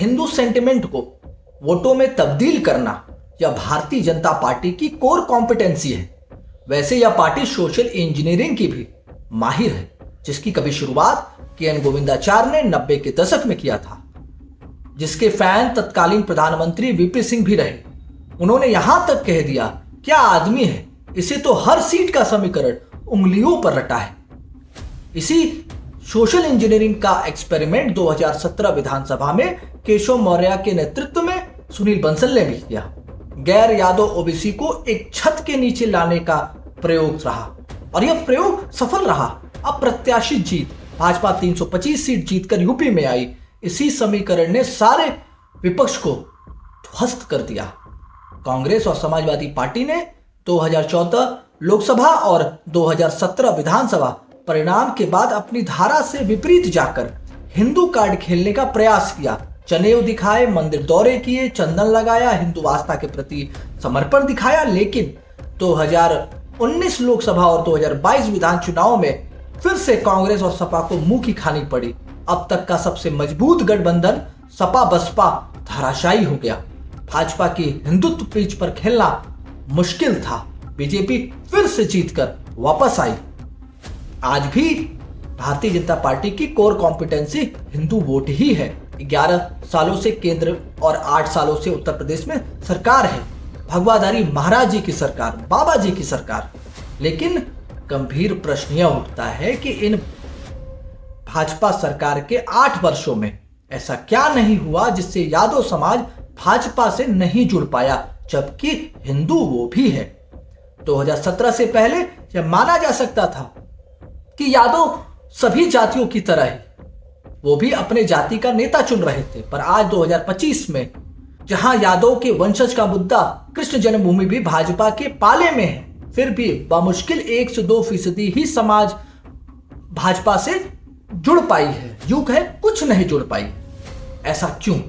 Hindu sentiment को वोटों में तब्दील करना यह भारतीय जनता पार्टी की कोर कॉम्पिटेंसी है। वैसे यह पार्टी सोशल इंजीनियरिंग की भी माहिर है, जिसकी कभी शुरुआत के.एन. गोविंदाचार्य ने 90 के दशक में किया था, जिसके फैन तत्कालीन प्रधानमंत्री वीपी सिंह भी रहे। उन्होंने यहां तक कह दिया, क्या आदमी है, इसे तो हर सीट का समीकरण उंगलियों पर रटा है। इसी सोशल इंजीनियरिंग का एक्सपेरिमेंट 2017 विधानसभा में केशव मौर्य के नेतृत्व में सुनील बंसल ने भी किया। गैर यादव ओबीसी को एक छत के नीचे लाने का प्रयोग रहा और यह प्रयोग सफल रहा। अप्रत्याशित जीत, भाजपा 325 सीट जीतकर यूपी में आई। इसी समीकरण ने सारे विपक्ष को ध्वस्त कर दिया। कांग्रेस और समाजवादी पार्टी ने 2014 लोकसभा और 2017 विधानसभा परिणाम के बाद अपनी धारा से विपरीत जाकर हिंदू कार्ड खेलने का प्रयास किया। जनेऊ दिखाए, मंदिर दौरे किए, चंदन लगाया, हिंदू आस्था के प्रति समर्पण दिखाया। लेकिन 2019 लोकसभा और 2022 विधान चुनाव में फिर से कांग्रेस और सपा को मुंह की खानी पड़ी। अब तक का सबसे मजबूत गठबंधन सपा बसपा धराशायी हो गया। भाजपा की हिंदुत्व पिच पर खेलना मुश्किल था। बीजेपी फिर से जीतकर वापस आई। आज भी भारतीय जनता पार्टी की कोर कॉम्पिटेंसी हिंदू वोट ही है। 11 सालों से केंद्र और 8 सालों से उत्तर प्रदेश में सरकार है, भगवाधारी महाराज जी की सरकार, बाबा जी की सरकार। लेकिन गंभीर प्रश्न यह उठता है कि इन भाजपा सरकार के 8 वर्षों में ऐसा क्या नहीं हुआ जिससे यादव समाज भाजपा से नहीं जुड़ पाया, जबकि हिंदू वो भी है। 2017 से पहले यह माना जा सकता था कि यादव सभी जातियों की तरह ही वो भी अपने जाति का नेता चुन रहे थे, पर आज 2025 में जहां यादव के वंशज का मुद्दा कृष्ण जन्मभूमि भी भाजपा के पाले में है, फिर भी बामुश्किल 1 से 2% ही समाज भाजपा से जुड़ पाई है। यूं है कुछ नहीं जुड़ पाई। ऐसा क्यों?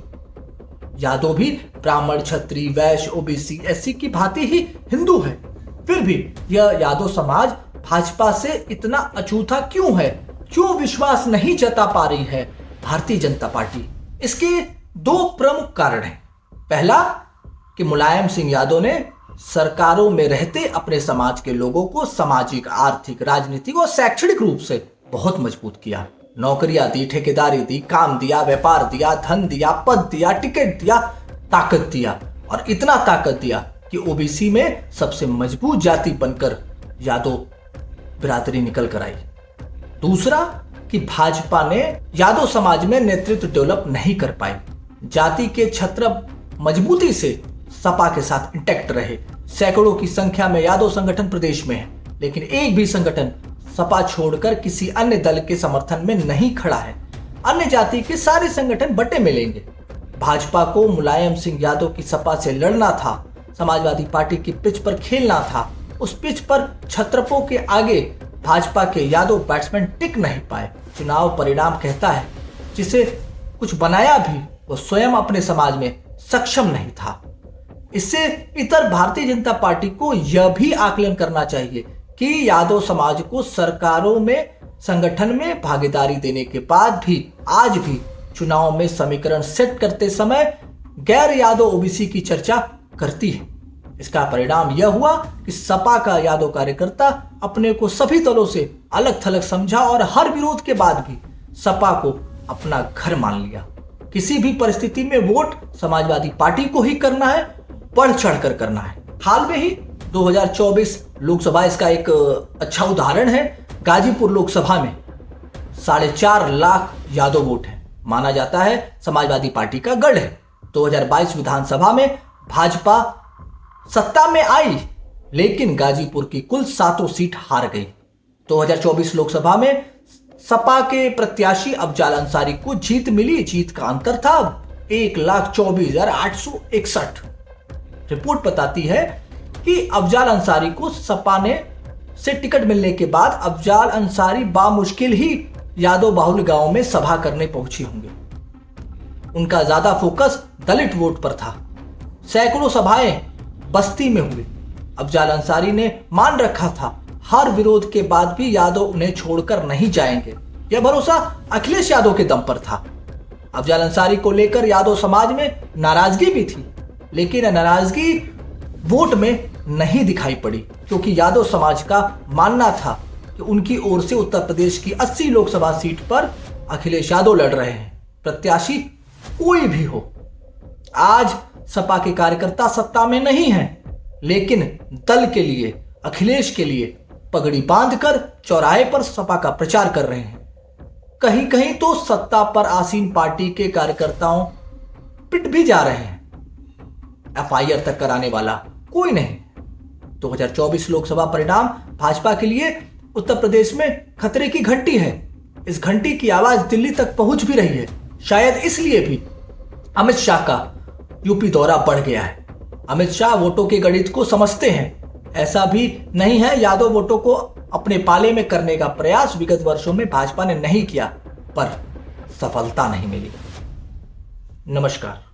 यादव भी ब्राह्मण, क्षत्रिय, वैश्य, ओबीसी, एससी की भांति ही हिंदू है, फिर भी यह यादव समाज भाजपा से इतना अछूता क्यों है? क्यों विश्वास नहीं जता पा रही है भारतीय जनता पार्टी? इसके 2 प्रमुख कारण हैं। पहला कि मुलायम सिंह यादव ने सरकारों में रहते अपने समाज के लोगों को सामाजिक, आर्थिक, राजनीतिक और शैक्षणिक रूप से बहुत मजबूत किया। नौकरियां दी, ठेकेदारी दी, काम दिया, व्यापार दिया, धन दिया, पद दिया, टिकट दिया, ताकत दिया, और इतना ताकत दिया कि ओबीसी में सबसे मजबूत जाति बनकर यादव बिरादरी निकल कर आई। दूसरा कि भाजपा ने यादव समाज में नेतृत्व डेवलप नहीं कर पाई। जाति के छत्र मजबूती से सपा के साथ इंटैक्ट रहे। सैकड़ों की संख्या में यादव संगठन प्रदेश में है, लेकिन एक भी संगठन सपा छोड़कर किसी अन्य दल के समर्थन में नहीं खड़ा है। अन्य जाति के सारे संगठन बटे मिलेंगे। भाजपा को मुलायम सिंह यादव की सपा से लड़ना था, समाजवादी पार्टी की पिच पर खेलना था। उस पिच पर छत्रपों के आगे भाजपा के यादव बैट्समैन टिक नहीं पाए। चुनाव परिणाम कहता है, जिसे कुछ बनाया भी वो स्वयं अपने समाज में सक्षम नहीं था। इससे इतर भारतीय जनता पार्टी को यह भी आकलन करना चाहिए कि यादव समाज को सरकारों में, संगठन में भागीदारी देने के बाद भी आज भी चुनाव में समीकरण सेट करते समय गैर यादव ओबीसी की चर्चा करती है। इसका परिणाम यह हुआ कि सपा का यादव कार्यकर्ता अपने को सभी दलों से अलग थलग समझा और हर विरोध के बाद भी सपा को अपना घर मान लिया। किसी भी परिस्थिति में वोट समाजवादी पार्टी को ही करना है, बढ़ चढ़कर करना है। हाल में ही 2024 लोकसभा इसका एक अच्छा उदाहरण है। गाजीपुर लोकसभा में 4.5 लाख यादव वोट है। माना जाता है समाजवादी पार्टी का गढ़ है। 2022 विधानसभा में भाजपा सत्ता में आई, लेकिन गाजीपुर की कुल 7 सीट हार गई। 2024 लोकसभा में सपा के प्रत्याशी अफजाल अंसारी को जीत मिली। जीत का अंतर था 1,24,861। रिपोर्ट बताती है कि अफजाल अंसारी को सपा ने से टिकट मिलने के बाद अफजाल अंसारी बामुश्किल ही यादव बाहुल गांव में सभा करने पहुंची होंगे। उनका ज्यादा फोकस दलित वोट पर था। सैकड़ों सभाएं बस्ती में हुई। अफजाल अंसारी ने मान रखा था हर विरोध के बाद भी यादव उन्हें छोड़कर नहीं जाएंगे। यह भरोसा अखिलेश यादव के दम पर था। अफजल अंसारी को लेकर यादव समाज में नाराजगी भी थी, लेकिन नाराजगी वोट में नहीं दिखाई पड़ी, क्योंकि यादव समाज का मानना था कि उनकी ओर से उत्तर प्रदेश की 80 लोकसभा सीट पर अखिलेश यादव लड़ रहे हैं, प्रत्याशी कोई भी हो। आज सपा के कार्यकर्ता सत्ता में नहीं हैं, लेकिन दल के लिए, अखिलेश के लिए पगड़ी बांधकर चौराहे पर सपा का प्रचार कर रहे हैं। कहीं कहीं तो सत्ता पर आसीन पार्टी के कार्यकर्ताओं पिट भी जा रहे हैं। एफआईआर तक कराने वाला कोई नहीं। 2024 लोकसभा परिणाम भाजपा के लिए उत्तर प्रदेश में खतरे की घंटी है। इस घंटी की आवाज दिल्ली तक पहुंच भी रही है। शायद इसलिए भी अमित शाह का यूपी दौरा बढ़ गया है। अमित शाह वोटों के गणित को समझते हैं। ऐसा भी नहीं है यादव वोटों को अपने पाले में करने का प्रयास विगत वर्षों में भाजपा ने नहीं किया, पर सफलता नहीं मिली। नमस्कार।